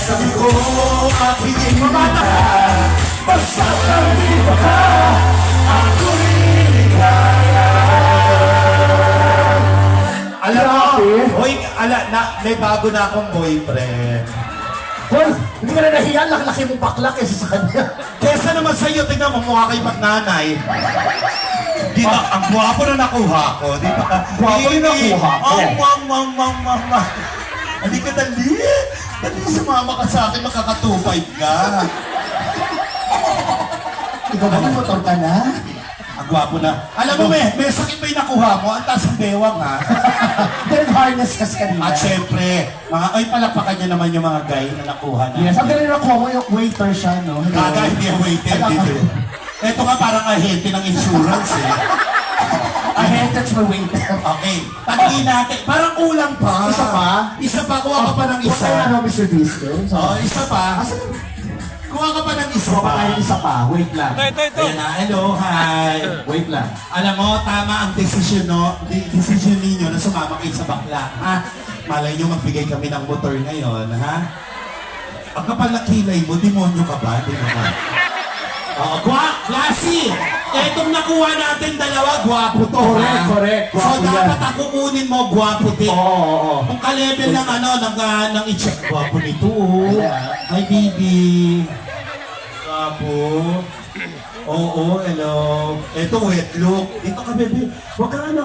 Sabi ko, aking mamata, basta nandito ka, ako'y ligaya. Alam mo, hoy, may bago na akong boyfriend. Hoy, hindi ka na nahiya, laki mo bakla kaysa sa kanya. Kesa naman sa'yo, tignan mo, mukha kay magnanay. Di ba, ang gwapo na nakuha ko, di ba? Gwapo yung nakuha ko. Mama. Hindi ka dali. Dali, sumama ka sa akin, makakatupay ka. Ikaw ba yung motor ka na? Ang gwapo na. Alam mo, may sakit ba yung nakuha mo? Ang taas ng bewang, ha? Then harness kasi kanina. At syempre, palakpakan niya naman yung mga guy na nakuha na. Yes, ang galing na ko mo yung waiter siya, no? Hello. Kaga, hindi ang waiter dito. Ito nga parang ahente ng insurance, eh. Ahente at may waiter. Okay, tagin natin. Parang kulang pa. Isa pa? Isa pa, kuha ka pa ng Huwag isa. tayo ano, Mr. Disco. Oh, isa pa. Asan? Kuha ka pa ng isa Huwag pa. tayo isa pa. Wait lang. Ayan na, hello, hi. Wait lang. Alam mo, tama ang desisyon, no? Desisyon ninyo na sumama kayo sa bakla, ha? Malay nyo magbigay kami ng motor ngayon, ha? Ang kapal na kilay mo, demonyo ka ba? Di naman. Klase! Etong nakuha natin dalawa, gwapo to, ha? Correct. So, Gwapo yan. dapat ang kukunin mo, gwapo din. Oo. Kung ka-level ng ng i-check, gwapo nito, Yeah. Ay, baby. Gwapo. Oo, hello. Ito, wet look. Dito ka, baby. Huwag ka